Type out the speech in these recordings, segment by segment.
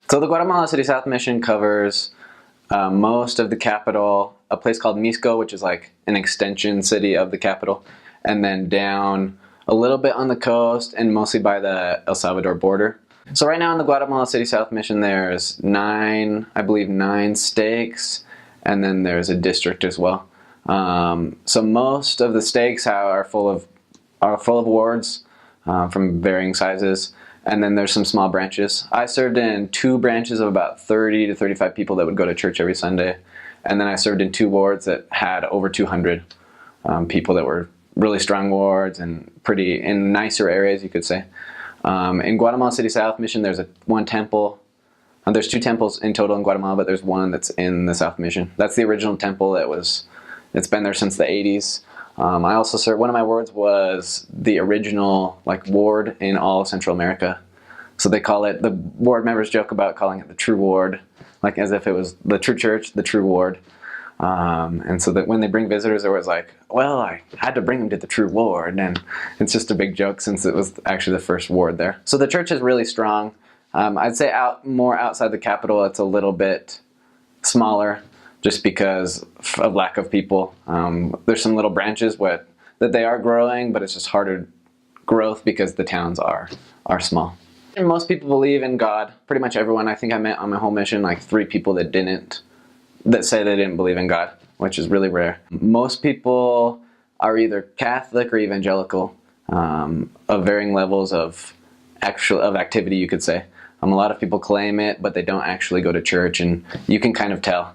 So the Guatemala City South Mission covers most of the capital, a place called Misco, which is like an extension city of the capital, and then down a little bit on the coast and mostly by the El Salvador border. So right now in the Guatemala City South Mission there's nine stakes, and then there's a district as well. So most of the stakes are full of wards from varying sizes, and then there's some small branches. I served in 2 branches of about 30 to 35 people that would go to church every Sunday, and then I served in 2 wards that had over 200 people that were really strong wards and pretty in nicer areas, you could say. In Guatemala City South Mission, there's one temple. There's 2 temples in total in Guatemala, but there's one that's in the South Mission. That's the original temple. It's been there since the 80s. I also served, one of my wards was the original ward in all of Central America. So they call it, the ward members joke about calling it the true ward, like as if it was the true church, the true ward. And so that when they bring visitors, they're always like, well, I had to bring them to the true ward. And it's just a big joke since it was actually the first ward there. So the church is really strong. I'd say more outside the capital, it's a little bit smaller just because of lack of people. There's some little branches that they are growing, but it's just harder growth because the towns are small. And most people believe in God. Pretty much everyone I think I met on my whole mission, 3 people that say they didn't believe in God, which is really rare. Most people are either Catholic or evangelical, of varying levels of activity, you could say. A lot of people claim it, but they don't actually go to church, and you can kind of tell.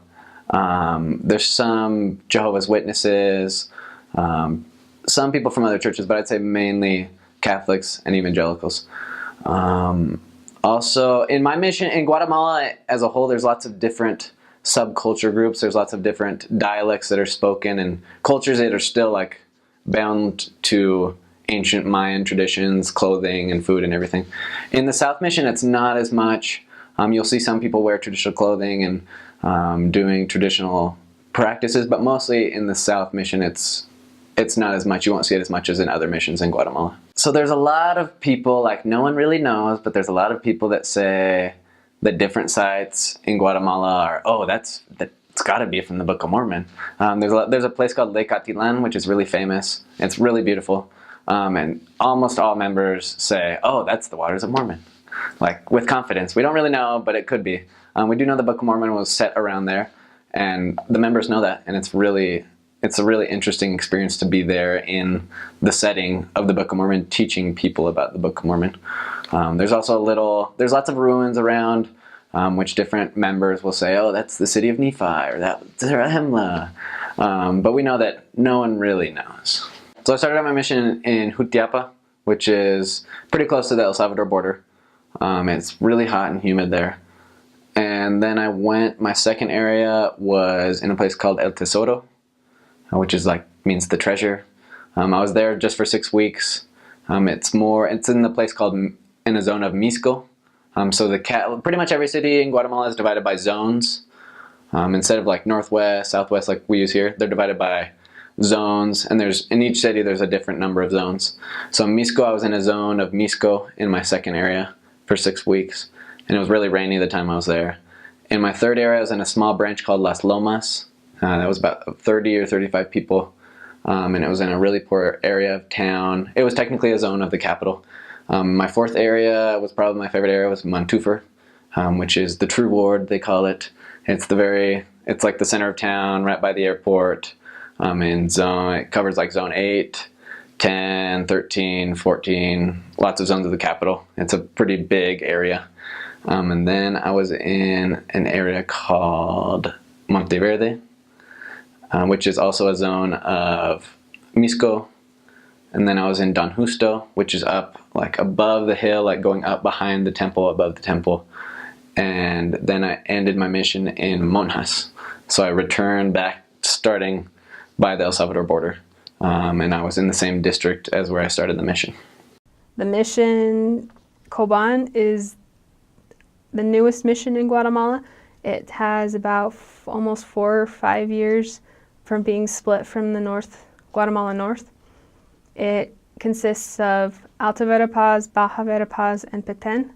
There's some Jehovah's Witnesses, some people from other churches, but I'd say mainly Catholics and evangelicals. Also, in my mission in Guatemala as a whole, there's lots of different subculture groups. There's lots of different dialects that are spoken and cultures that are still bound to ancient Mayan traditions, clothing and food and everything. In the South Mission, it's not as much. You'll see some people wear traditional clothing and doing traditional practices, but mostly in the South Mission, it's not as much. You won't see it as much as in other missions in Guatemala. So there's a lot of people, no one really knows, but there's a lot of people that say that different sites in Guatemala are, that's got to be from the Book of Mormon. There's a place called Lake Atitlán, which is really famous. It's really beautiful. And almost all members say, that's the waters of Mormon. With confidence. We don't really know, but it could be. We do know the Book of Mormon was set around there, and the members know that, and it's a really interesting experience to be there in the setting of the Book of Mormon, teaching people about the Book of Mormon. There's there's lots of ruins around, which different members will say, that's the city of Nephi, or that's Zarahemla. But we know that no one really knows. So I started out my mission in Jutiapa, which is pretty close to the El Salvador border. It's really hot and humid there. And then my second area was in a place called El Tesoro, which is means the treasure. I was there just for 6 weeks. It's in the place called, in a zone of Misco. So pretty much every city in Guatemala is divided by zones. Instead of northwest, southwest like we use here, they're divided by zones, and in each city there's a different number of zones. So Misco, I was in a zone of Misco in my second area for 6 weeks, and it was really rainy the time I was there. In my third area, I was in a small branch called Las Lomas. That was about 30 or 35 people, and it was in a really poor area of town. It was technically a zone of the capital. My fourth area was probably my favorite area, was Mantufer, which is the true ward, they call it. It's like the center of town, right by the airport. It covers zone 8, 10, 13, 14, lots of zones of the capital. It's a pretty big area. And then I was in an area called Monteverde, which is also a zone of Misco. And then I was in Don Justo, which is up above the hill, going up behind the temple, above the temple. And then I ended my mission in Monjas. So I returned back, starting by the El Salvador border. And I was in the same district as where I started the mission. The mission Coban is the newest mission in Guatemala. It has about almost 4 or 5 years from being split from the Guatemala North. It consists of Alta Verapaz, Baja Verapaz, and Petén.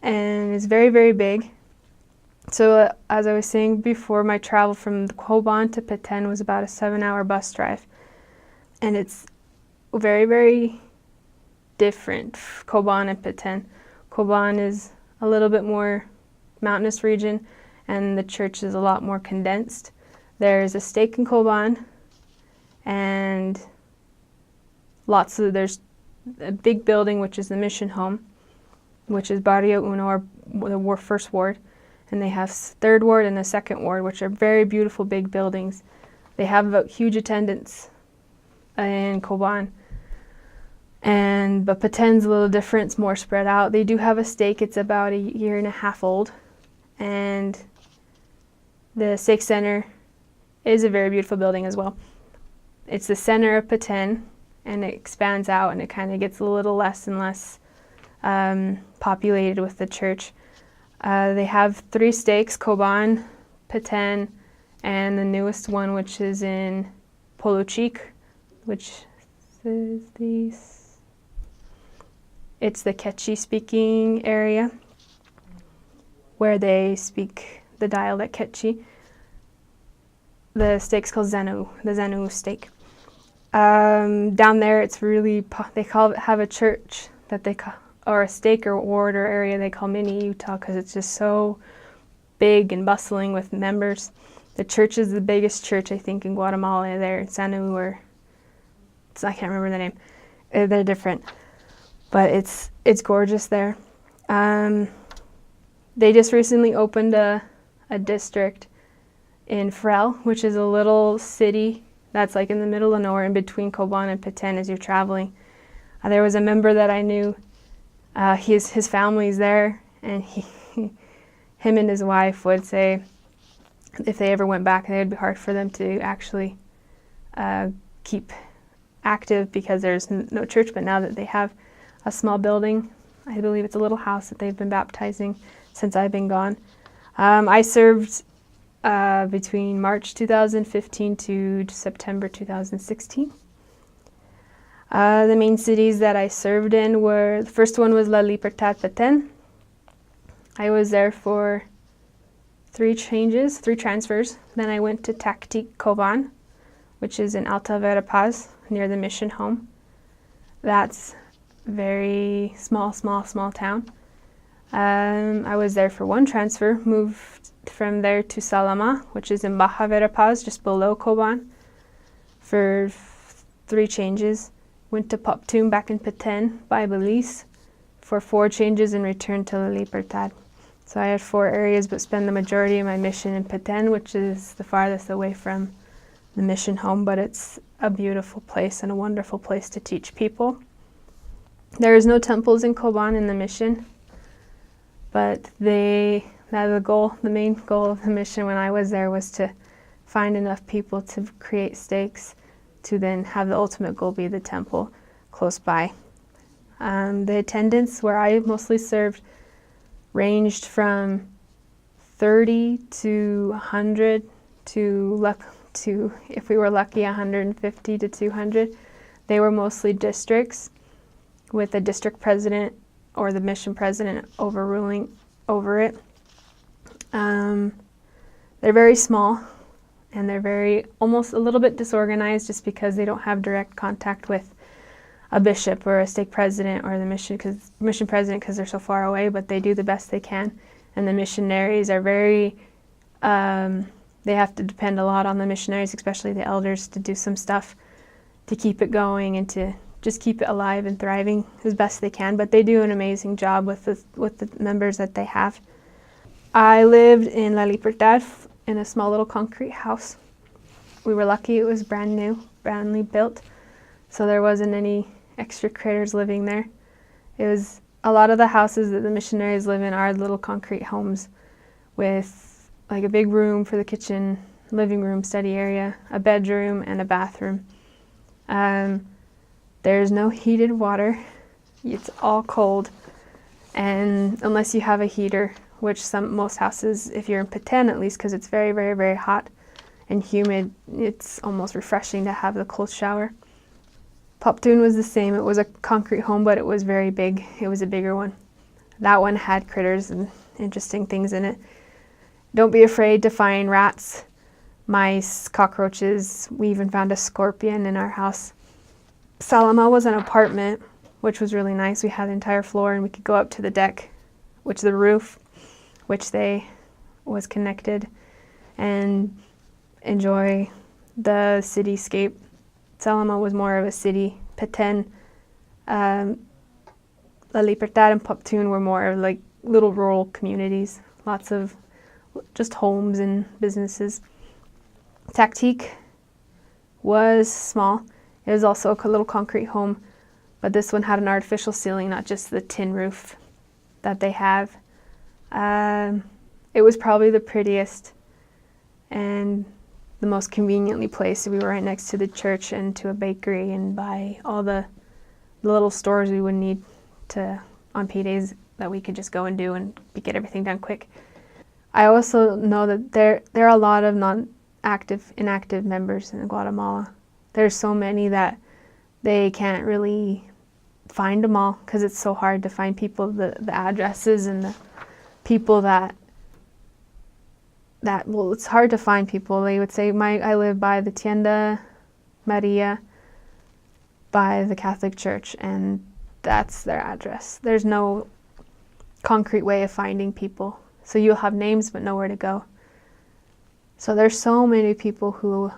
and it's very, very big. So as I was saying before, my travel from Koban to Peten was about a 7-hour bus drive. And it's very, very different, Koban and Peten. Koban is a little bit more mountainous region, and the church is a lot more condensed. There's a stake in Koban, and there's a big building, which is the mission home, which is Barrio Uno, or the first ward. And they have third ward and the second ward, which are very beautiful big buildings. They have a huge attendance in Koban. But Peten's a little different, it's more spread out. They do have a stake, it's about a year and a half old. And the stake center is a very beautiful building as well. It's the center of Peten, and it expands out, and it kind of gets a little less and less populated with the church. They have 3 stakes, Koban, Peten, and the newest one, which is in Poluchik, which is it's the Quechua speaking area where they speak the dialect Quechua. The stake's called Zenu, the Zenu stake. Down there, it's really, have a church that they call, or a stake or ward or area they call Mini Utah, because it's just so big and bustling with members. The church is the biggest church, I think, in Guatemala there, Zenu, or I can't remember the name. They're different, but it's gorgeous there. They just recently opened a district in Frel, which is a little city that's like in the middle of nowhere, in between Koban and Peten as you're traveling. There was a member that I knew, his family's there, and him and his wife would say if they ever went back, it would be hard for them to actually keep active because there's no church. But now that they have a small building, I believe it's a little house that they've been baptizing since I've been gone. I served between March 2015 to September 2016. The main cities that I served in were, the first one was La Libertad, Peten. I was there for 3 transfers. Then I went to Tactic, Koban, which is in Alta Verapaz, near the mission home. That's very small town. I was there for 1 transfer, moved from there to Salama, which is in Baja Verapaz, just below Koban, for 3 changes. Went to Poptun back in Peten by Belize for 4 changes and returned to La Libertad. So I had 4 areas, but spent the majority of my mission in Peten, which is the farthest away from the mission home, but it's a beautiful place and a wonderful place to teach people. There is no temples in Koban in the mission, but the main goal of the mission when I was there was to find enough people to create stakes to then have the ultimate goal be the temple close by. The attendance where I mostly served ranged from 30 to 100 to, if we were lucky, 150 to 200. They were mostly districts with a district president or the mission president overruling over it. They're very small, and they're almost a little bit disorganized just because they don't have direct contact with a bishop or a stake president or the mission president because they're so far away, but they do the best they can. And the missionaries are they have to depend a lot on the missionaries, especially the elders, to do some stuff to keep it going and to just keep it alive and thriving as best they can. But they do an amazing job with the members that they have. I lived in La Libertad in a small little concrete house. We were lucky, it was brandly built, so there wasn't any extra critters living there. It was a lot of the houses that the missionaries live in are little concrete homes with like a big room for the kitchen, living room, study area, a bedroom, and a bathroom. There's no heated water. It's all cold, and unless you have a heater, which most houses, if you're in Peten at least, because it's very, very, very hot and humid, it's almost refreshing to have the cold shower. Poptun was the same. It was a concrete home, but it was very big. It was a bigger one. That one had critters and interesting things in it. Don't be afraid to find rats, mice, cockroaches. We even found a scorpion in our house. Salama was an apartment, which was really nice. We had the entire floor and we could go up to the deck, which the roof, which they was connected, and enjoy the cityscape. Salama was more of a city. Petén, La Libertad and Poptún were more of like little rural communities. Lots of just homes and businesses. Tactique was small. It was also a little concrete home, but this one had an artificial ceiling, not just the tin roof that they have. It was probably the prettiest and the most conveniently placed. We were right next to the church and to a bakery, and by all the little stores we would need to on P days that we could just go and do and get everything done quick. I also know that there are a lot of inactive members in Guatemala. There's so many that they can't really find them all because it's so hard to find people, the addresses and the people that well, it's hard to find people. They would say, I live by the Tienda Maria, by the Catholic Church, and that's their address. There's no concrete way of finding people. So you'll have names but nowhere to go. So there's so many people who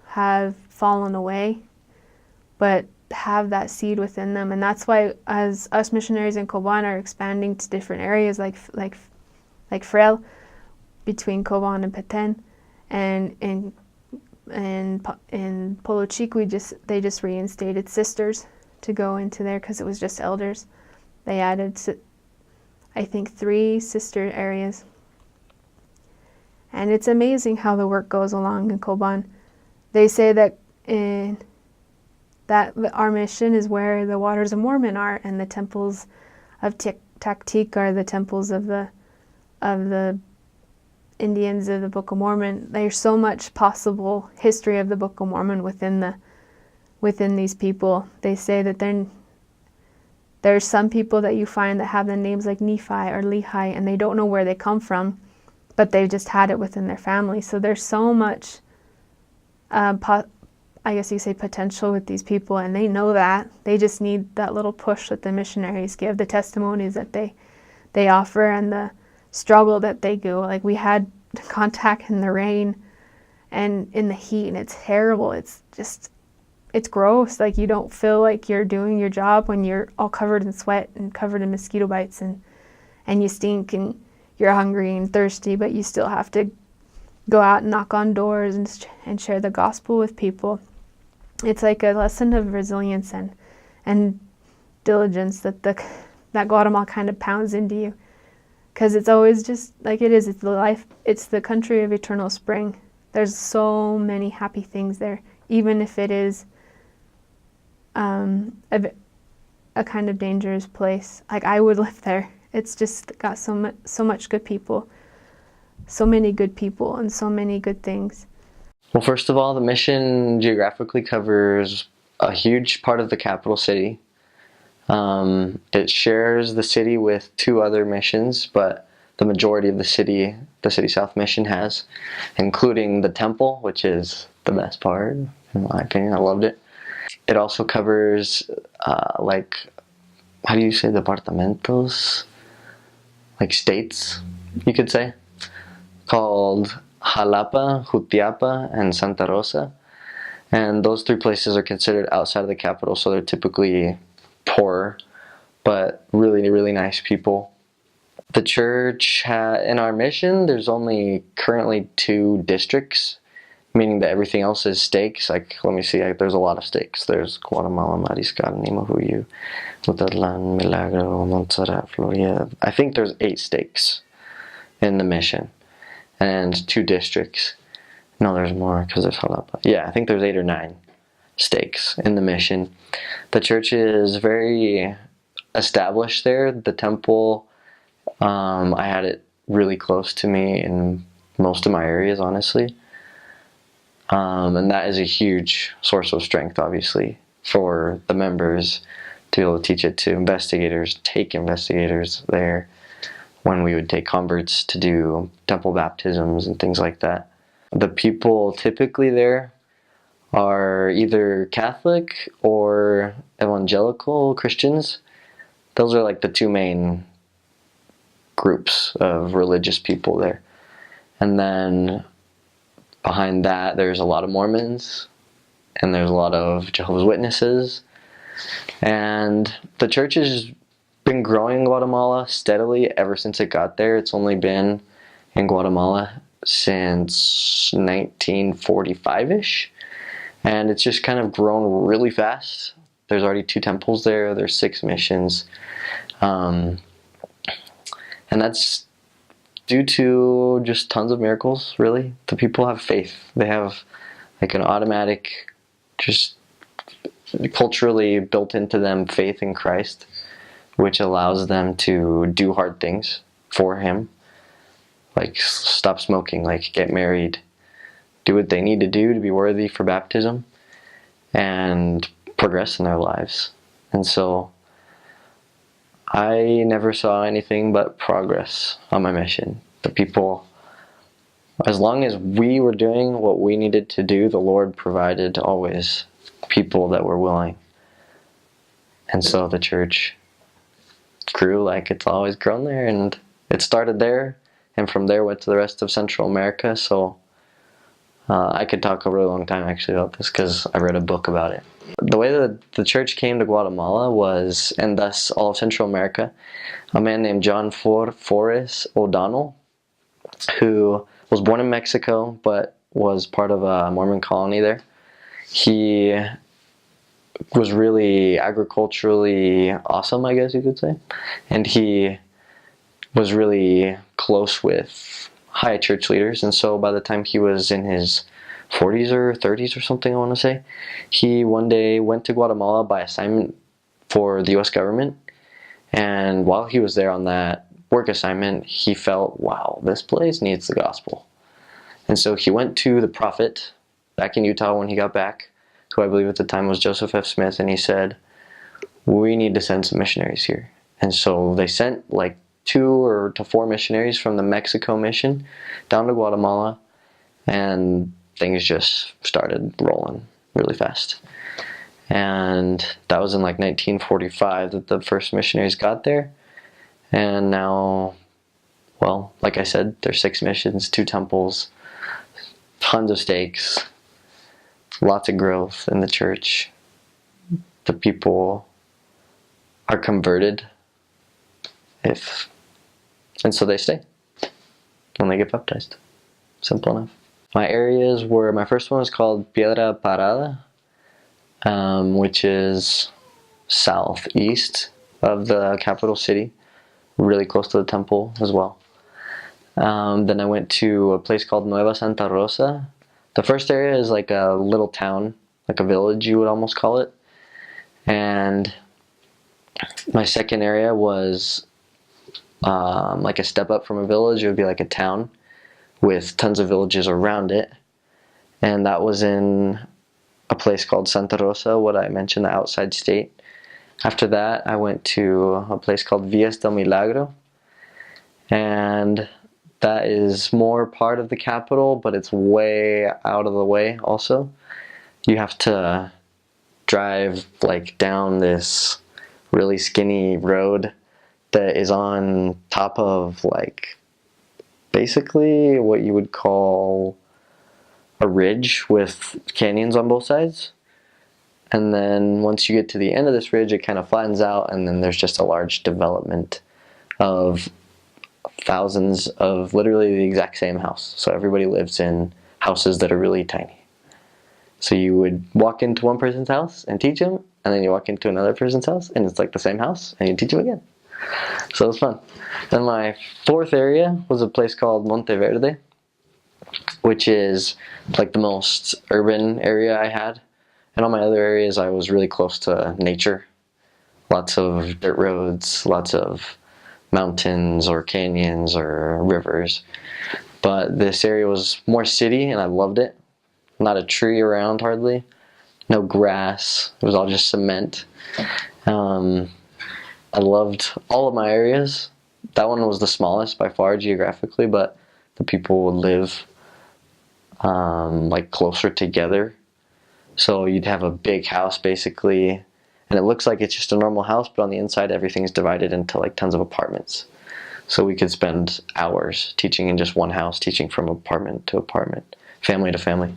have fallen away but have that seed within them, and that's why as us missionaries in Coban are expanding to different areas like Frel, between Coban and Petén, and in Polo Chico they just reinstated sisters to go into there because it was just elders. They added, I think, 3 sister areas. And it's amazing how the work goes along in Coban. They say that our mission is where the waters of Mormon are, and the temples of Tactique are the temples of the Indians of the Book of Mormon. There's so much possible history of the Book of Mormon within these people. They say that there's some people that you find that have the names like Nephi or Lehi, and they don't know where they come from, but they've just had it within their family. So there's so much, I guess you say, potential with these people, and they know that. They just need that little push that the missionaries give, the testimonies that they offer, and the struggle that they go. Like, we had contact in the rain and in the heat, and it's terrible. It's gross. Like, you don't feel like you're doing your job when you're all covered in sweat and covered in mosquito bites, and you stink and you're hungry and thirsty, but you still have to go out and knock on doors and share the gospel with people. It's like a lesson of resilience and diligence that Guatemala kind of pounds into you. Because it's always just like it is. It's the country of eternal spring. There's so many happy things there, even if it is a kind of dangerous place. Like, I would live there. It's just got so much good people, so many good people, and so many good things. Well, first of all, the mission geographically covers a huge part of the capital city. It shares the city with 2 other missions, but the majority of the City South Mission has, including the temple, which is the best part, in my opinion. I loved it. It also covers, how do you say, departamentos? Like states, you could say, called Jalapa, Jutiapa, and Santa Rosa. And those 3 places are considered outside of the capital, so they're typically poor, but really, really nice people. The church, in our mission, there's only currently 2 districts, meaning that everything else is stakes. Like, let me see, there's a lot of stakes. There's Guatemala, Mariscal, Nimahuyu, Utatlan, Milagro, Montserrat, Florida. I think there's 8 stakes in the mission, and 2 districts. No, there's more, because there's Jalapa. Yeah, I think there's 8 or 9 stakes in the mission. The church is very established there. The temple, I had it really close to me in most of my areas, honestly. And that is a huge source of strength, obviously, for the members to be able to teach it to investigators, take investigators there when we would take converts to do temple baptisms and things like that. The people typically there are either Catholic or evangelical Christians. Those are like the two main groups of religious people there. And then behind that, there's a lot of Mormons, and there's a lot of Jehovah's Witnesses. And the church has been growing in Guatemala steadily ever since it got there. It's only been in Guatemala since 1945-ish. And it's just kind of grown really fast. There's already 2 temples there. There's 6 missions. And that's due to just tons of miracles, really. The people have faith. They have like an automatic, just culturally built into them faith in Christ, which allows them to do hard things for Him. Like stop smoking, like get married, do what they need to do to be worthy for baptism, and progress in their lives. And so I never saw anything but progress on my mission. The people, as long as we were doing what we needed to do, the Lord provided always people that were willing. And so the church grew like it's always grown there, and it started there, and from there went to the rest of Central America. So I could talk a really long time actually about this because I read a book about it. The way that the church came to Guatemala was, and thus all of Central America, a man named John Flores O'Donnell, who was born in Mexico but was part of a Mormon colony there. He was really agriculturally awesome, I guess you could say, and he was really close with high church leaders. And so by the time he was in his 40s or 30s or something, I want to say, he one day went to Guatemala by assignment for the US government. And while he was there on that work assignment, he felt, wow, this place needs the gospel. And so he went to the prophet back in Utah when he got back, who I believe at the time was Joseph F. Smith, and he said, we need to send some missionaries here. And so they sent like 2 to 4 missionaries from the Mexico mission down to Guatemala, and things just started rolling really fast. And that was in like 1945 that the first missionaries got there. And now, well, like I said, there's 6 missions, 2 temples, tons of stakes, lots of growth in the church. The people are converted, and so they stay when they get baptized. Simple enough. My areas were, my first one was called Piedra Parada, which is southeast of the capital city, really close to the temple as well. Then I went to a place called Nueva Santa Rosa. The first area is like a little town, like a village you would almost call it. And my second area was like a step up from a village. It would be like a town with tons of villages around it. And that was in a place called Santa Rosa, what I mentioned, the outside state. After that, I went to a place called Villas del Milagro. And that is more part of the capital, but it's way out of the way also. You have to drive like down this really skinny road that is on top of like basically what you would call a ridge with canyons on both sides. And then once you get to the end of this ridge, it kind of flattens out, and then there's just a large development of thousands of literally the exact same house. So everybody lives in houses that are really tiny. So you would walk into one person's house and teach them, and then you walk into another person's house and it's like the same house, and you teach them again. So it was fun. Then my fourth area was a place called Monteverde, which is like the most urban area I had. And all my other areas I was really close to nature. Lots of dirt roads, lots of mountains or canyons or rivers. But this area was more city, and I loved it. Not a tree around hardly. No grass. It was all just cement. Um, I loved all of my areas. That one was the smallest by far geographically, but the people would live like closer together. So you'd have a big house basically, and it looks like it's just a normal house, but on the inside everything's divided into like tons of apartments. So we could spend hours teaching in just one house, teaching from apartment to apartment, family to family.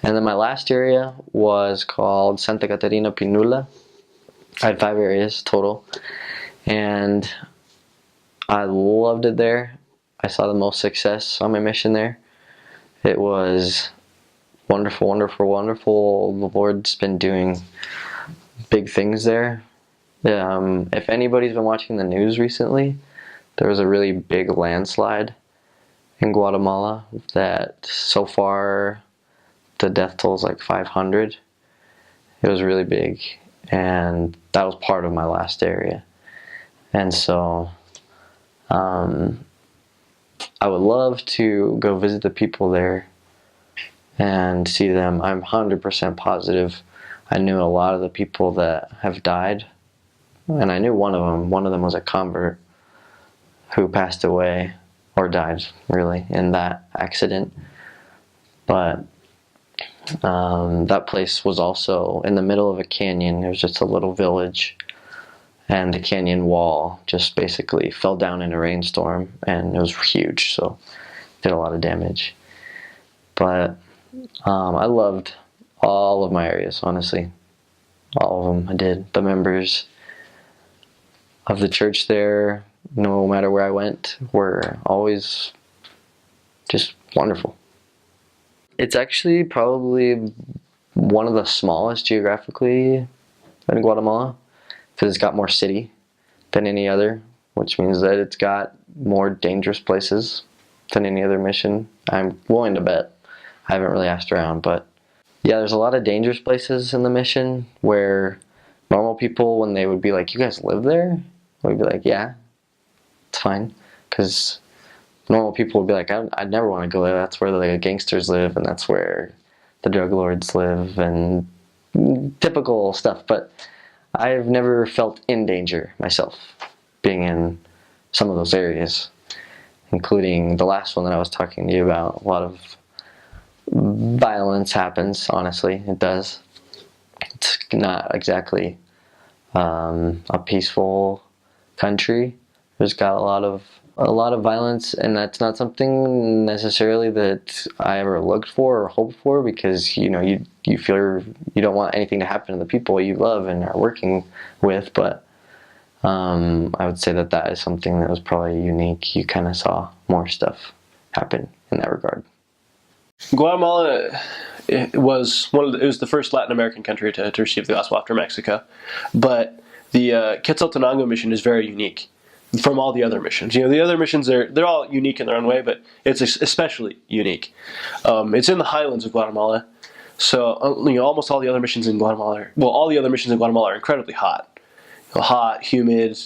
And then my last area was called Santa Catarina Pinula. I had 5 areas total, and I loved it there. I saw the most success on my mission there. It was wonderful, wonderful, wonderful. The Lord's been doing big things there. If anybody's been watching the news recently, there was a really big landslide in Guatemala that so far the death toll is like 500. It was really big, and that was part of my last area. And so I would love to go visit the people there and see them. I'm 100% positive I knew a lot of the people that have died, and I knew one of them. One of them was a convert who passed away, or died really, in that accident. But that place was also in the middle of a canyon. There was just a little village, and the canyon wall just basically fell down in a rainstorm, and it was huge, so it did a lot of damage. But I loved all of my areas, honestly. All of them I did. The members of the church there, no matter where I went, were always just wonderful. It's actually probably one of the smallest geographically in Guatemala, because it's got more city than any other, which means that it's got more dangerous places than any other mission. I'm willing to bet. I haven't really asked around, but yeah, there's a lot of dangerous places in the mission where normal people, when they would be like, "You guys live there?" We'd be like, "Yeah, it's fine," because normal people would be like, I'd never want to go there. That's where the gangsters live, and that's where the drug lords live, and typical stuff. But I've never felt in danger myself being in some of those areas, including the last one that I was talking to you about. A lot of violence happens, honestly. It does. It's not exactly a peaceful country. There's got a lot of violence, and that's not something necessarily that I ever looked for or hoped for, because you feel you don't want anything to happen to the people you love and are working with. But I would say that is something that was probably unique. You kind of saw more stuff happen in that regard. Guatemala was the first Latin American country to receive the gospel after Mexico, but the Quetzaltenango mission is very unique from all the other missions. The other missions, they're all unique in their own way, but it's especially unique. It's in the highlands of Guatemala, so almost all the other missions in Guatemala all the other missions in Guatemala are incredibly hot, humid.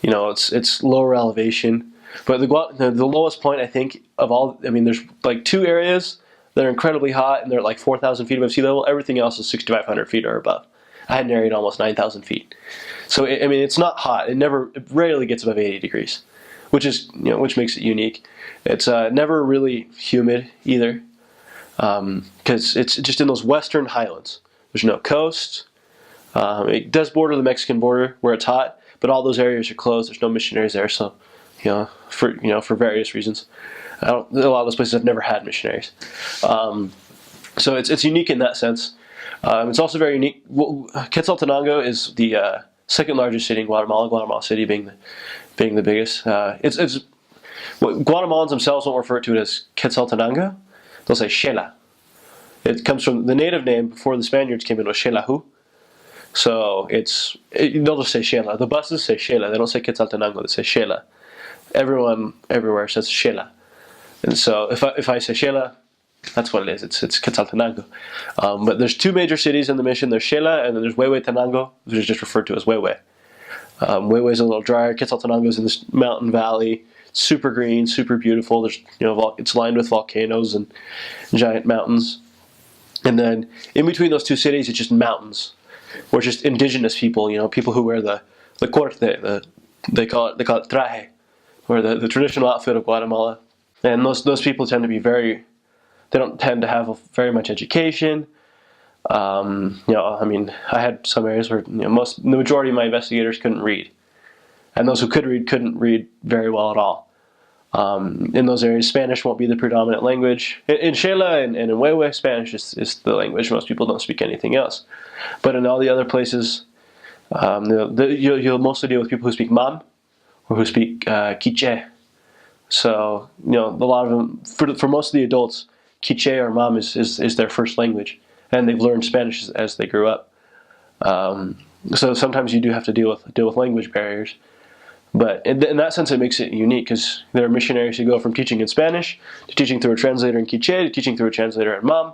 It's lower elevation. But the lowest point, I think, of all, there's like 2 areas that are incredibly hot, and they're like 4,000 feet above sea level. Everything else is 6,500 feet or above. I had an area at almost 9,000 feet. So, it's not hot. It rarely gets above 80 degrees, which makes it unique. It's never really humid either, because it's just in those western highlands. There's no coast. It does border the Mexican border where it's hot, but all those areas are closed. There's no missionaries there, so for various reasons. A lot of those places have never had missionaries. So it's unique in that sense. It's also very unique. Quetzaltenango is the second largest city in Guatemala, Guatemala City being the biggest. Guatemalans themselves won't refer to it as Quetzaltenango. They'll say Xela. It comes from the native name before the Spaniards came in was Xelajú. So they'll just say Xela. The buses say Xela. They don't say Quetzaltenango. They say Xela. Everyone everywhere says Xela. And so if I say Xela, that's what it is. It's Quetzaltenango. But there's 2 major cities in the mission. There's Xela, and then there's Huehuetenango, which is just referred to as Huehue. Huehue is a little drier. Quetzaltenango is in this mountain valley. Super green, super beautiful. There's it's lined with volcanoes and giant mountains. And then in between those 2 cities, it's just mountains. were just indigenous people. People who wear the corte, they call it traje, or the traditional outfit of Guatemala. And those people tend to be they don't tend to have very much education. I had some areas where the majority of my investigators couldn't read, and those who could read couldn't read very well at all. In those areas, Spanish won't be the predominant language. In Xela and in Huehue, Spanish is the language. Most people don't speak anything else. But in all the other places, you'll mostly deal with people who speak Mam or who speak Quiche. So, a lot of them, for most of the adults, Quiche or Mam is their first language, and they've learned Spanish as they grew up. So sometimes you do have to deal with language barriers. But in that sense, it makes it unique because there are missionaries who go from teaching in Spanish to teaching through a translator in Quiche to teaching through a translator in Mam,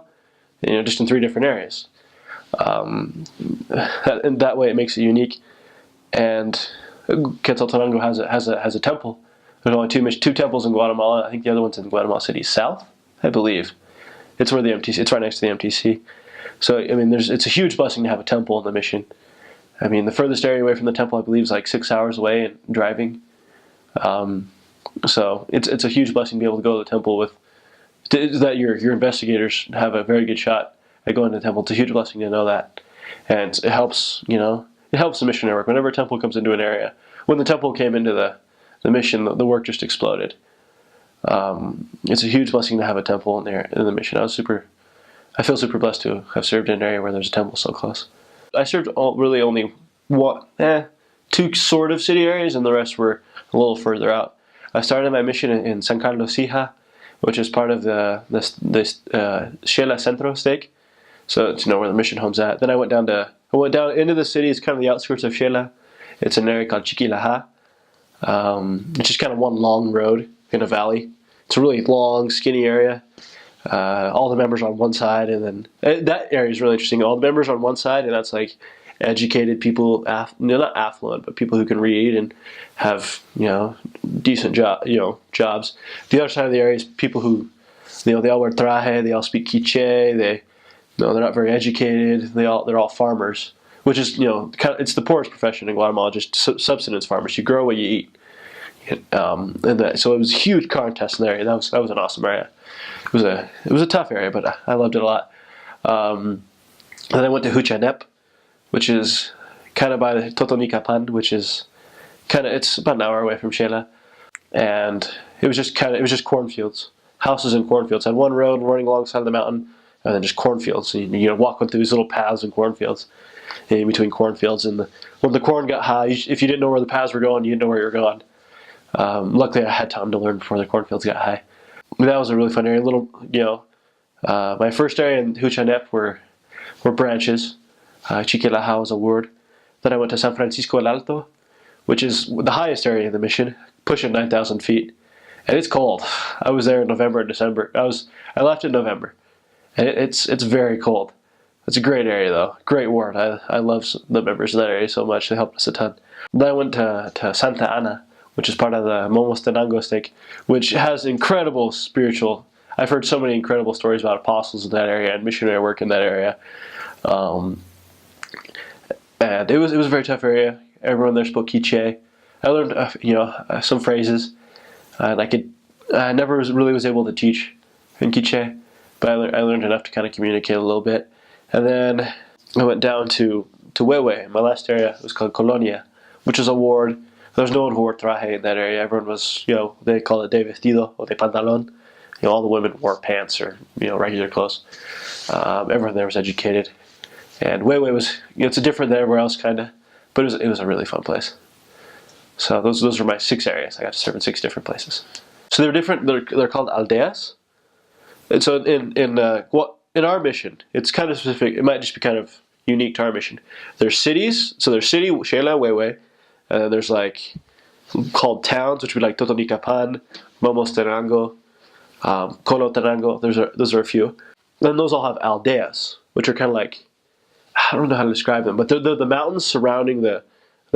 just in 3 different areas. And that way, it makes it unique. And Quetzaltenango has a temple. There's only 2 temples in Guatemala. I think the other one's in Guatemala City South, I believe. It's where the MTC. It's right next to the MTC. So it's a huge blessing to have a temple in the mission. The furthest area away from the temple, I believe, is like 6 hours away and driving. So it's a huge blessing to be able to go to the temple that your investigators have a very good shot at going to the temple. It's a huge blessing to know that, and it helps. It helps the missionary work. Whenever a temple comes into an area, when the temple came into the mission, the work just exploded. It's a huge blessing to have a temple in there in the mission. I feel super blessed to have served in an area where there's a temple so close. I served really only 2 sort of city areas, and the rest were a little further out. I started my mission in San Carlos Sija, which is part of the Xela Centro stake. So it's where the mission home's at. Then I went down into the city. It's kind of the outskirts of Xela. It's an area called Chiquilaja, which is kind of one long road in a valley. It's a really long, skinny area. All the members on one side, and then that area is really interesting. All the members on one side, and that's like educated people, not affluent, but people who can read and have decent jobs. The other side of the area is people who they all wear traje, they all speak Quiche, they're not very educated. They're all farmers, which is it's the poorest profession in Guatemala, just subsistence farmers. You grow what you eat. So it was a huge contest in the area. That was an awesome area. It was a tough area, but I loved it a lot. Then I went to Huchanep, which is kind of by the Totonicapán, which is it's about an hour away from Xela, and it was just cornfields, houses and cornfields. I had one road running alongside the mountain, and then just cornfields. And you walk through these little paths and cornfields, in between cornfields. And when the corn got high, if you didn't know where the paths were going, you didn't know where you were going. Luckily, I had time to learn before the cornfields got high. But that was a really fun area. My first area in Huchanep were branches. Chiquilaja was a ward. Then I went to San Francisco el Alto, which is the highest area in the mission, pushing 9,000 feet. And it's cold. I was there in November and December. I left in November. And it's very cold. It's a great area, though. Great ward. I love the members of that area so much. They helped us a ton. Then I went to Santa Ana, which is part of the Momostenango stake, which has incredible spiritual. I've heard so many incredible stories about apostles in that area and missionary work in that area. And it was a very tough area. Everyone there spoke Quiche. I learned some phrases, and I never was able to teach in Quiche, but I learned enough to kind of communicate a little bit. And then I went down to Huehue. My last area was called Colonia, which is a ward. There was no one who wore traje in that area. Everyone was, they call it de vestido or de pantalón. All the women wore pants or, regular clothes. Everyone there was educated. And Huehue was, it's different than everywhere else, kind of. But it was a really fun place. So those were my 6 areas. I got to serve in 6 different places. So they're different. They're called aldeas. And so in our mission, it's kind of specific. It might just be kind of unique to our mission. There's cities. So there's city, Xela, Huehue. And then there's called towns, which would be like Totonicapán, Momostenango, Colotenango. Those are a few. Then those all have aldeas, which are kind of I don't know how to describe them, but they're the mountains surrounding the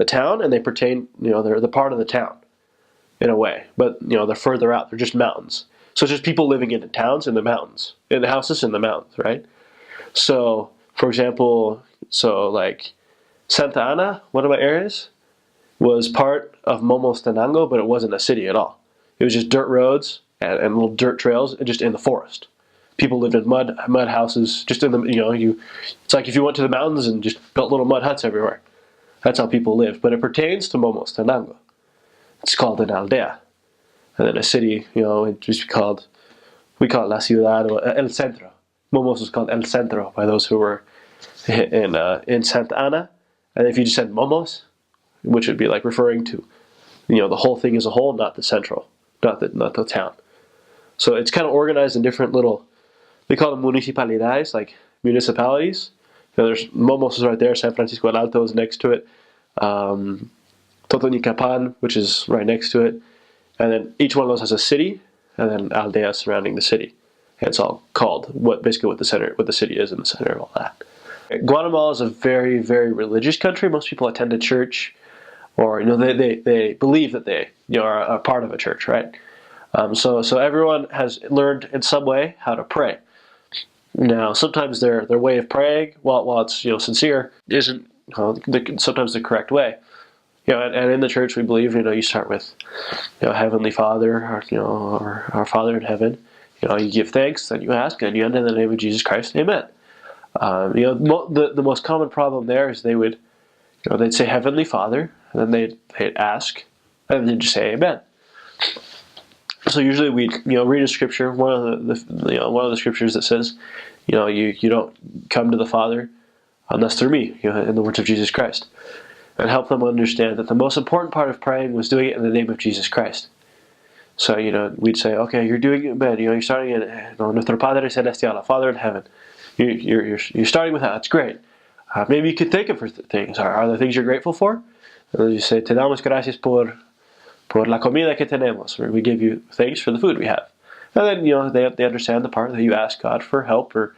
town, and they pertain, they're the part of the town in a way. But, they're further out. They're just mountains. So it's just people living in the towns in the mountains, in the houses in the mountains, right? So, for example, So like Santa Ana, one of my areas, was part of Momostenango, but it wasn't a city at all. It was just dirt roads and little dirt trails, and just in the forest. People lived in mud houses, just in the It's like if you went to the mountains and just built little mud huts everywhere. That's how people lived. But it pertains to Momostenango. It's called an aldea, and then a city. It just we call it La Ciudad or El Centro. Momos was called El Centro by those who were in Santa Ana, and if you just said Momos, which would be like referring to, the whole thing as a whole, not the central, not the town. So it's kind of organized in different little, they call them municipalidades, like municipalities. There's Momos is right there, San Francisco el Alto is next to it, Totonicapan, which is right next to it, and then each one of those has a city, and then aldea surrounding the city. And it's all called what the city is in the center of all that. Guatemala is a very, very religious country. Most people attend a church, or they believe that they are a part of a church, right? So everyone has learned in some way how to pray. Now, sometimes their way of praying, while it's sincere, isn't sometimes the correct way. And in the church we believe you start with Heavenly Father, or our Father in heaven. You give thanks, then you ask, and you end in the name of Jesus Christ, Amen. The most common problem there is they'd say Heavenly Father, and then they'd ask, and then just say Amen. So usually we read a scripture, one of the scriptures that says, you don't come to the Father unless through me, in the words of Jesus Christ, and help them understand that the most important part of praying was doing it in the name of Jesus Christ. So we'd say, okay, you're doing it, man. You're starting in Nuestro Padre Celestial, Father in heaven. You're starting with that. That's great. Maybe you could think of things. Are there things you're grateful for? And then you say, Te damos gracias por la comida que tenemos. Or we give you thanks for the food we have. And then they understand the part that you ask God for help or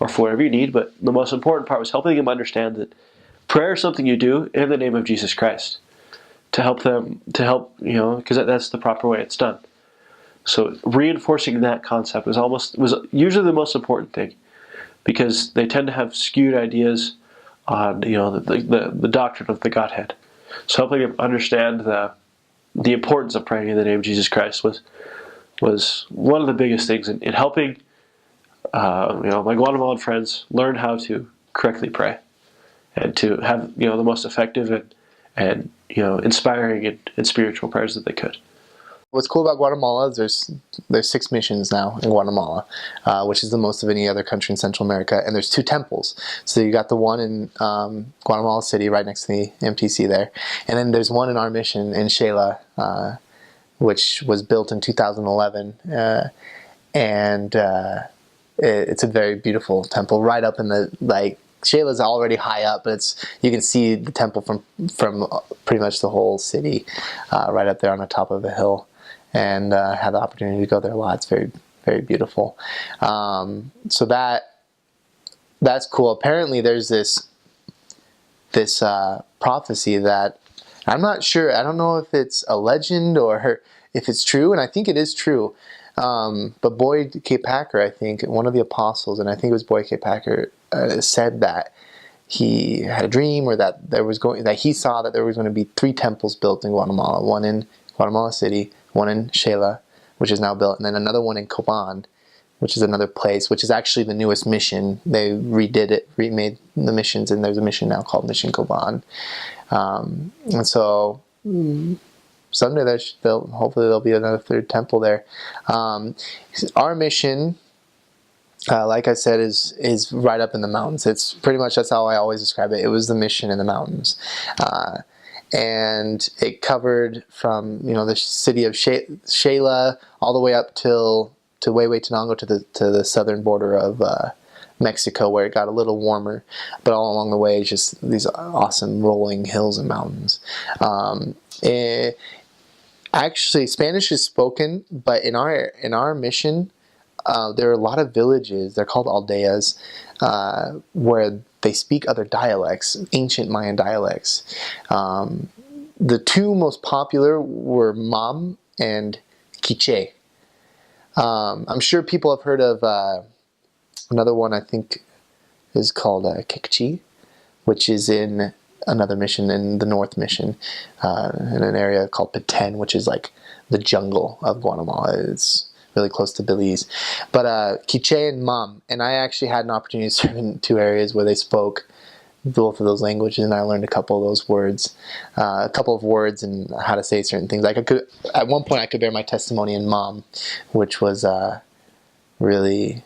for whatever you need. But the most important part was helping them understand that prayer is something you do in the name of Jesus Christ to help because that's the proper way it's done. So reinforcing that concept was usually the most important thing, because they tend to have skewed ideas on the doctrine of the Godhead. So helping them understand the importance of praying in the name of Jesus Christ was one of the biggest things in helping my Guatemalan friends learn how to correctly pray and to have the most effective and inspiring and spiritual prayers that they could. What's cool about Guatemala is there's 6 missions now in Guatemala, which is the most of any other country in Central America, and there's 2 temples. So you got the one in Guatemala City, right next to the MTC there, and then there's one in our mission in Shela, which was built in 2011, and it's a very beautiful temple, right up in the Shela's already high up, but you can see the temple from pretty much the whole city, right up there on the top of a hill. And had the opportunity to go there a lot. It's very, very beautiful. So that's cool. Apparently, there's this prophecy that I'm not sure. I don't know if it's a legend or if it's true, and I think it is true. But Boyd K. Packer, I think, one of the apostles, and I think it was Boyd K. Packer, said that he had a dream, or that he saw that there was going to be 3 temples built in Guatemala. One in Guatemala City, one in Shela, which is now built, and then another one in Coban, which is another place, which is actually the newest mission. They remade the missions, and there's a mission now called Mission Coban. And so someday hopefully there'll be another 3rd temple there. Our mission, like I said, is right up in the mountains. It's pretty much, that's how I always describe it. It was the mission in the mountains. And it covered from the city of Shela all the way up to Huehuetenango to the southern border of Mexico, where it got a little warmer, but all along the way just these awesome rolling hills and mountains. Actually, Spanish is spoken, but in our mission, there are a lot of villages. They're called aldeas, where they speak other dialects, ancient Mayan dialects. The 2 most popular were Mam and Quiche. I'm sure people have heard of another one, I think, is called Kekchi. which is in another mission in the North Mission, in an area called Petén, which is like the jungle of Guatemala. It's really close to Belize. But Quiché and Mam, and I actually had an opportunity to serve in 2 areas where they spoke both of those languages, and I learned a couple of those words, a couple of words and how to say certain things. Like at one point I could bear my testimony in Mam, which was really,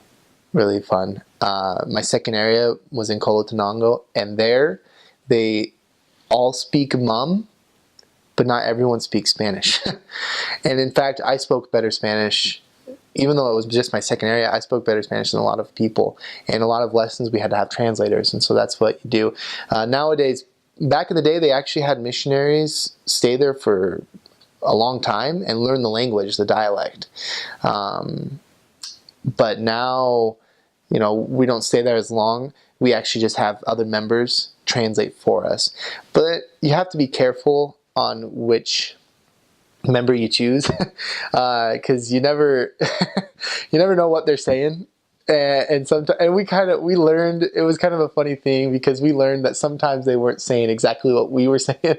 really fun. My second area was in Colotenango, and there they all speak Mam, but not everyone speaks Spanish. And in fact, I spoke better Spanish. Even though it was just my second area, I spoke better Spanish than a lot of people. And a lot of lessons we had to have translators, and so that's what you do. Nowadays, back in the day, they actually had missionaries stay there for a long time and learn the language, the dialect. But now, we don't stay there as long. We actually just have other members translate for us. But you have to be careful on which member you choose, because you never know what they're saying. And sometimes, and we learned, it was kind of a funny thing, because we learned that sometimes they weren't saying exactly what we were saying.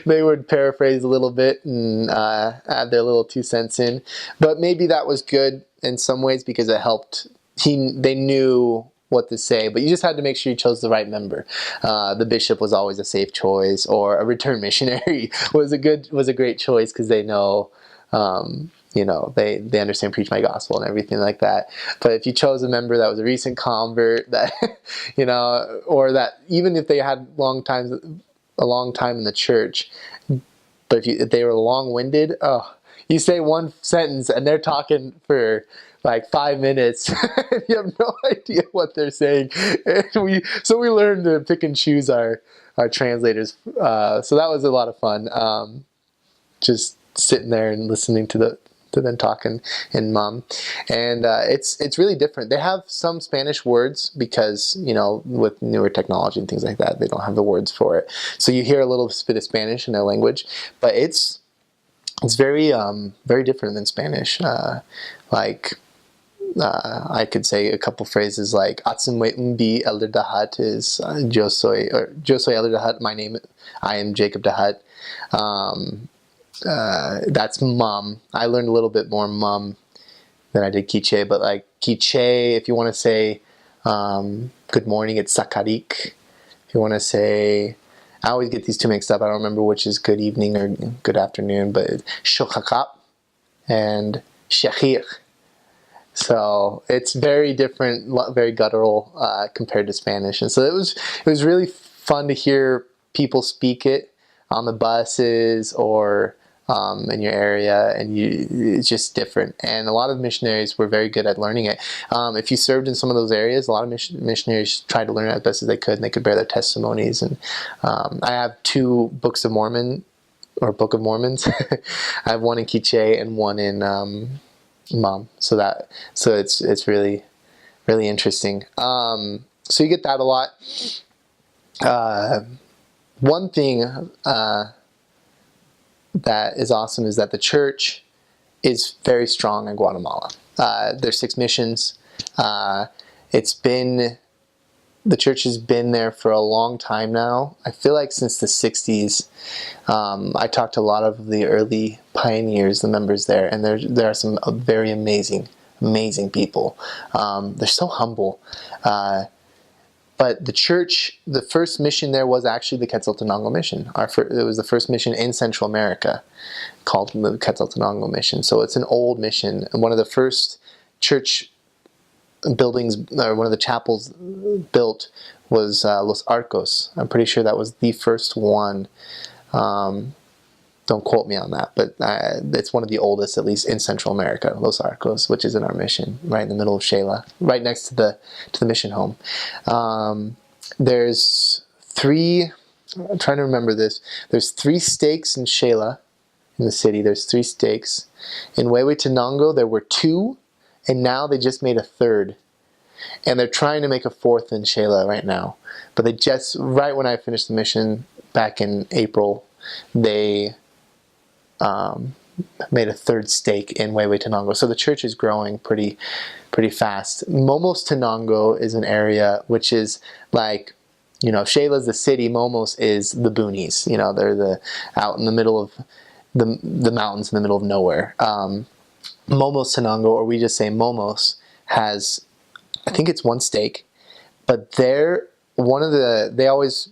They would paraphrase a little bit and add their little 2 cents in. But maybe that was good in some ways, because it helped. They knew what to say, but you just had to make sure you chose the right member. The bishop was always a safe choice, or a return missionary was a great choice, because they know, they understand preach my gospel and everything like that. But if you chose a member that was a recent convert, that or that even if they had a long time in the church, but if they were long-winded, you say one sentence and they're talking for like 5 minutes. You have no idea what they're saying. And we learned to pick and choose our translators. So that was a lot of fun. Just sitting there and listening to them talking in Mam. And it's really different. They have some Spanish words because, with newer technology and things like that, they don't have the words for it. So you hear a little bit of Spanish in their language, but it's very very different than Spanish. I could say a couple phrases like "Atsimwe umbi elder dahat" is "Yo soy elder dahat." I am Jacob Dahat. That's Mam. I learned a little bit more Mam than I did Quiché, but like Quiché, if you want to say good morning, it's Sakarik. If you want to say, I always get these 2 mixed up. I don't remember which is good evening or good afternoon, but it's Shokakap and Shakir. So it's very different, very guttural compared to Spanish. And so it was really fun to hear people speak it on the buses or in your area, and it's just different. And a lot of missionaries were very good at learning it. If you served in some of those areas, a lot of missionaries tried to learn it as best as they could, and they could bear their testimonies. And I have 2 books of Mormon, or Book of Mormons. I have one in Quiché and one in Mam. So it's really, really interesting. So you get that a lot. One thing that is awesome is that the church is very strong in Guatemala. There's 6 missions. The church has been there for a long time now. I feel like since the 60s. I talked to a lot of the early pioneers, the members there, and there are some very amazing people. They're so humble. But the church, the first mission there was actually the Quetzaltenango mission. It was the first mission in Central America called the Quetzaltenango mission. So it's an old mission. And one of the first church buildings, or one of the chapels built, was Los Arcos. I'm pretty sure that was the first one. Don't quote me on that, but it's one of the oldest, at least in Central America, Los Arcos, which is in our mission, right in the middle of Shela, right next to the mission home. There's 3, I'm trying to remember this, there's 3 stakes in Shela, in the city. There's 3 stakes. In Huehuetenango, there were 2, and now they just made a 3rd. And they're trying to make a 4th in Shela right now. But they just, right when I finished the mission back in April, they made a 3rd stake in Huehuetenango. So the church is growing pretty fast. Momos Tenango is an area which is like Shayla's the city, Momos is the boonies. They're out in the middle of the mountains in the middle of nowhere. Momos Tenango, or we just say Momos, has, I think it's one stake, but they always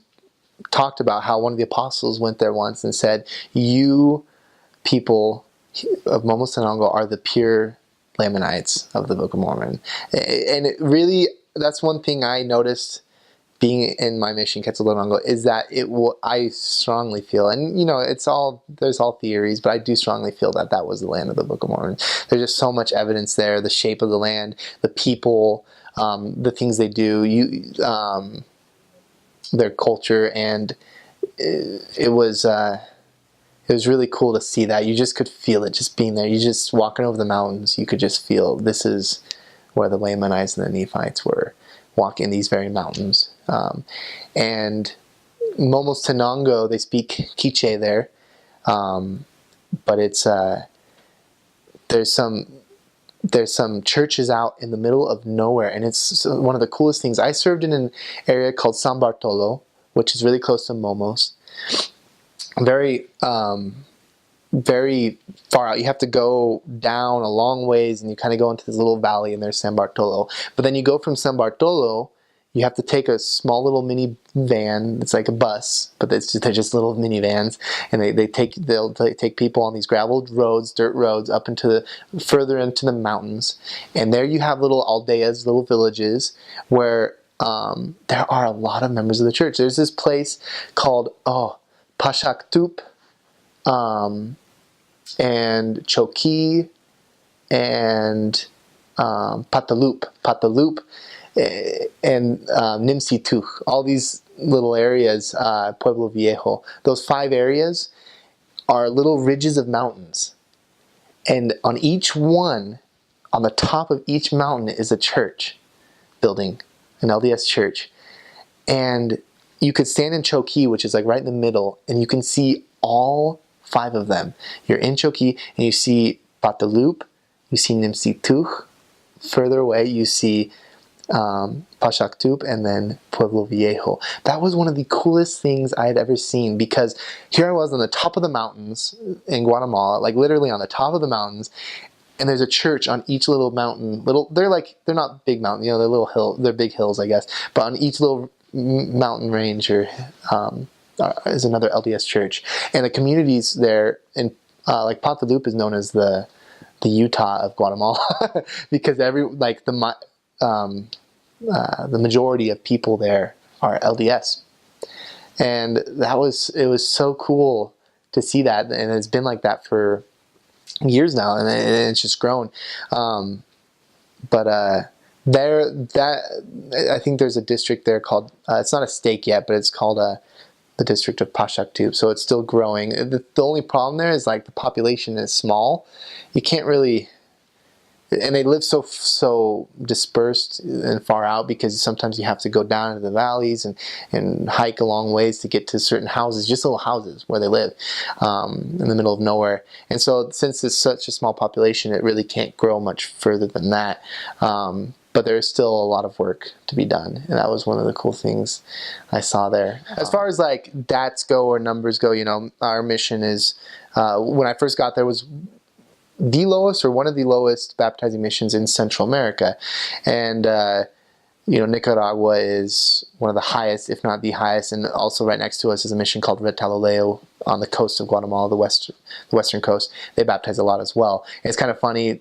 talked about how one of the apostles went there once and said, "You people of Momos Tenango are the pure Lamanites of the Book of Mormon." And it really, that's one thing I noticed being in my mission, Quetzaltenango, is that I strongly feel, and there's all theories, but I do strongly feel that that was the land of the Book of Mormon. There's just so much evidence there, the shape of the land, the people, the things they do, their culture, and it was really cool to see that. You just could feel it just being there. You just walking over the mountains, you could just feel this is where the Lamanites and the Nephites were walking these very mountains. And Momos Tenango, they speak Quiche there, but it's there's some churches out in the middle of nowhere, and it's one of the coolest things. I served in an area called San Bartolo, which is really close to Momos. Very very far out. You have to go down a long ways, and you kind of go into this little valley, and there's San Bartolo. But then you go from San Bartolo, you have to take a small little mini van. It's like a bus, but they're just little minivans, and they'll take people on these gravel roads, dirt roads, up further into the mountains. And there you have little aldeas, little villages, where there are a lot of members of the church. There's this place called Pashaktup, and Choki, and Patalup, and Nimsituch. All these little areas, Pueblo Viejo. Those 5 areas are little ridges of mountains, and on each one, on the top of each mountain, is a church building, an LDS church, and you could stand in Choki, which is like right in the middle, and you can see all 5 of them. You're in Choki, and you see Patalup, you see Nimsituch. Further away, you see Pashaktup, and then Pueblo Viejo. That was one of the coolest things I had ever seen, because here I was on the top of the mountains in Guatemala, like literally on the top of the mountains, and there's a church on each little mountain. They're not big mountains, they're little hills, they're big hills, I guess, but on each little mountain range is another LDS church, and the communities there in like Patalup is known as the Utah of Guatemala because the majority of people there are LDS, and it was so cool to see that, and it's been like that for years now, and it's just grown. I think there's a district there called, it's not a stake yet, but it's called the district of Pashaktup, so it's still growing. The only problem there is like the population is small. You can't really, and they live so dispersed and far out, because sometimes you have to go down into the valleys and hike a long ways to get to certain houses, just little houses where they live in the middle of nowhere. And so since it's such a small population, it really can't grow much further than that. But there's still a lot of work to be done, and that was one of the cool things I saw there. As far as like DATs go or numbers go, our mission is, when I first got there, was the lowest or one of the lowest baptizing missions in Central America, and Nicaragua is one of the highest, if not the highest, and also right next to us is a mission called Retaloleo on the coast of Guatemala, the western coast. They baptize a lot as well. And it's kind of funny,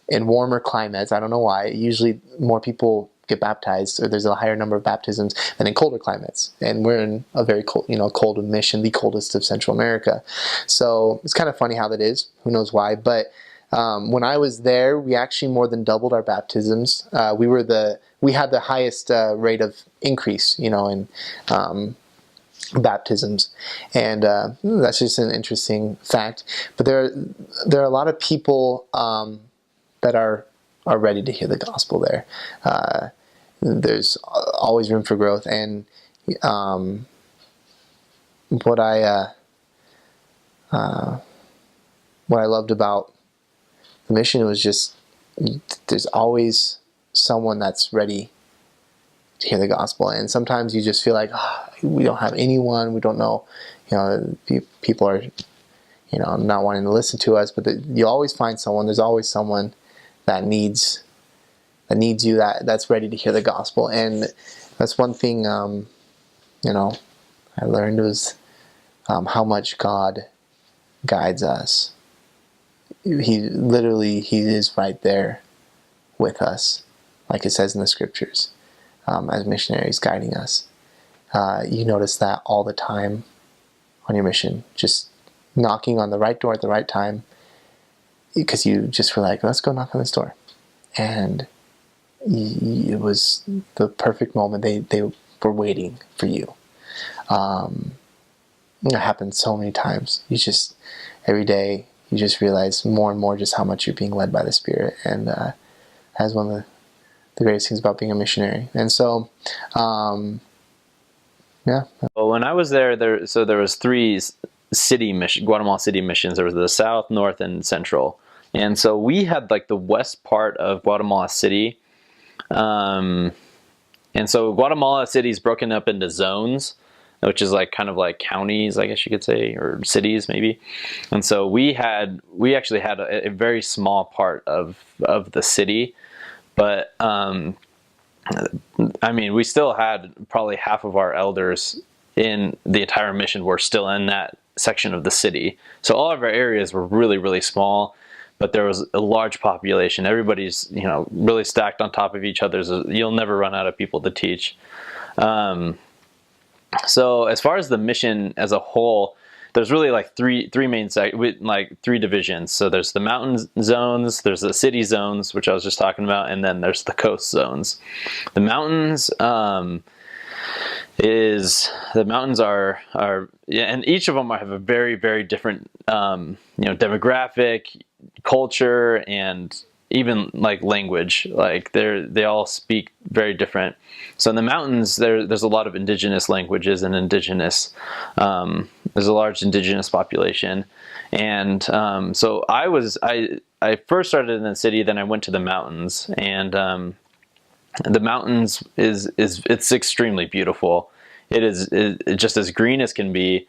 in warmer climates, I don't know why, usually more people get baptized, or there's a higher number of baptisms than in colder climates. And we're in a very cold, cold mission, the coldest of Central America. So it's kind of funny how that is. Who knows why? But when I was there, we actually more than doubled our baptisms. We had the highest rate of increase, in baptisms, and that's just an interesting fact. But there are a lot of people that are ready to hear the gospel there. There's always room for growth, and what I loved about the mission was just there's always someone that's ready to hear the gospel. And sometimes you just feel like, we don't have anyone, we don't know, people are, not wanting to listen to us, but you always find someone. There's always someone that needs you, that's ready to hear the gospel. And that's one thing, I learned was how much God guides us. He is right there with us, like it says in the scriptures, as missionaries guiding us. You notice that all the time on your mission, just knocking on the right door at the right time, because you just were like, let's go knock on this door. And it was the perfect moment. They were waiting for you. It happens so many times. Every day, you just realize more and more just how much you're being led by the Spirit. And that's one of the greatest things about being a missionary. And so, yeah. Well, when I was there was 3 Guatemala City missions. There was the South, North, and Central. And so we had like the west part of Guatemala City. And so Guatemala City is broken up into zones, which is like kind of like counties, I guess you could say, or cities maybe. And so we actually had a very small part of the city, but we still had probably half of our elders in the entire mission were still in that section of the city. So all of our areas were really, really small, but there was a large population. Everybody's, really stacked on top of each other. You'll never run out of people to teach. So as far as the mission as a whole, there's really like three main like 3 divisions. So there's the mountain zones, there's the city zones, which I was just talking about, and then there's the coast zones. The mountains are and each of them have a very, very different demographic, culture, and even like language. Like they all speak very different. So in the mountains, there's a lot of indigenous languages and there's a large indigenous population. And so I first started in the city, then I went to the mountains, and the mountains it's extremely beautiful. It's just as green as can be,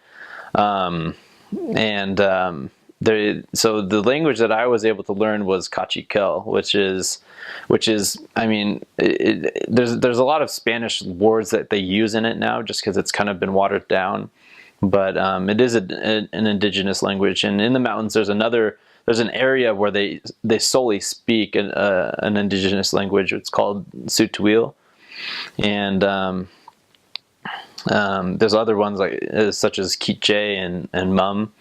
so the language that I was able to learn was Cachiquel, which is there's a lot of Spanish words that they use in it now, just because it's kind of been watered down, but it is an indigenous language. And in the mountains, there's an area where they solely speak an indigenous language. It's called Sutuil, and there's other ones such as Quiche and Mum.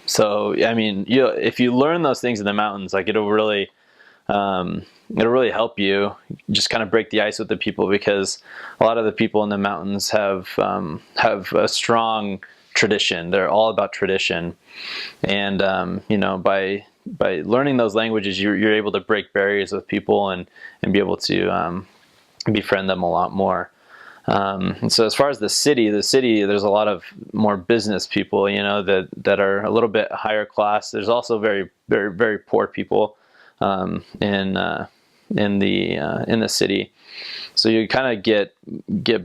So if you learn those things in the mountains, like it'll really help you just kind of break the ice with the people, because a lot of the people in the mountains have a strong tradition. They're all about tradition, and by learning those languages, you're able to break barriers with people and be able to befriend them a lot more. And so as far as the city, there's a lot of more business people, that are a little bit higher class. There's also very, very, very poor people in the city. So you kind of get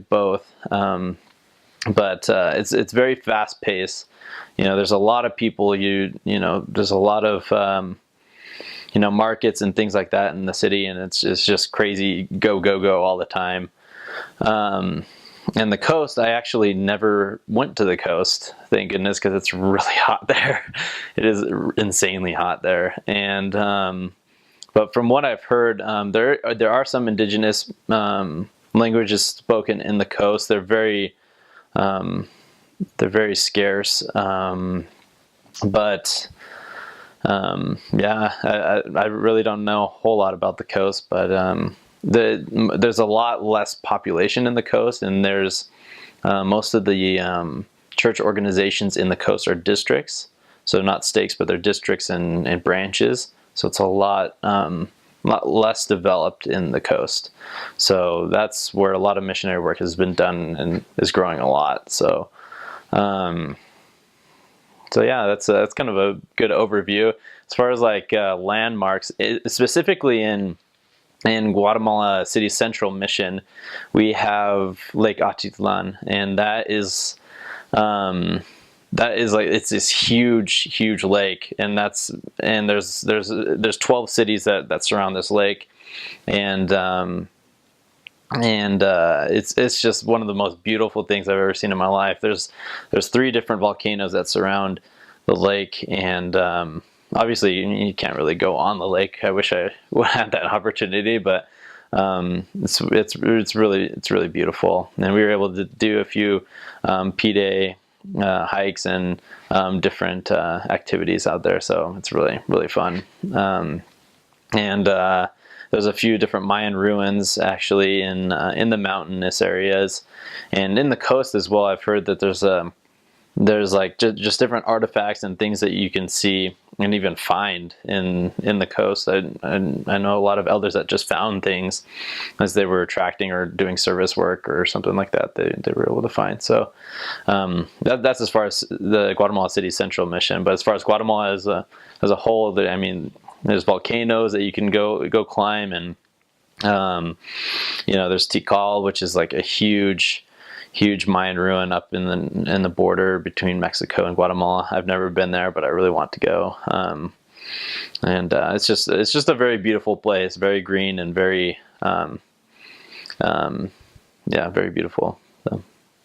both. But it's very fast paced. There's a lot of people. There's a lot of markets and things like that in the city, and it's just crazy, go all the time. And the coast, I actually never went to the coast, thank goodness, because it's really hot there. It is insanely hot there. And but from what I've heard, there are some indigenous languages spoken in the coast. They're very scarce. But I really don't know a whole lot about the coast, but there's a lot less population in the coast, and there's most of the church organizations in the coast are districts, so not stakes, but they're districts and branches. So it's a lot less developed in the coast. So that's where a lot of missionary work has been done and is growing a lot. So that's kind of a good overview as far as like landmarks, specifically in in Guatemala City Central Mission, we have Lake Atitlan, and that is like, it's this huge lake, and there's 12 cities that surround this lake, and it's just one of the most beautiful things I've ever seen in my life. There's 3 different volcanoes that surround the lake, and obviously you can't really go on the lake. I wish I would have that opportunity, but it's really beautiful. And we were able to do a few P-Day hikes and different activities out there, so it's really fun. And there's a few different Mayan ruins actually in the mountainous areas, and in the coast as well. I've heard that there's like just different artifacts and things that you can see and even find in the coast. I know a lot of elders that just found things as they were tracting or doing service work or something like that. They were able to find. So that's as far as the Guatemala City Central Mission. But as far as Guatemala as a whole, I mean, there's volcanoes that you can go climb, and there's Tikal, which is like a huge Mayan ruin up in the border between Mexico and Guatemala. I've never been there, but I really want to go. And it's just a very beautiful place, very green and very very beautiful. So.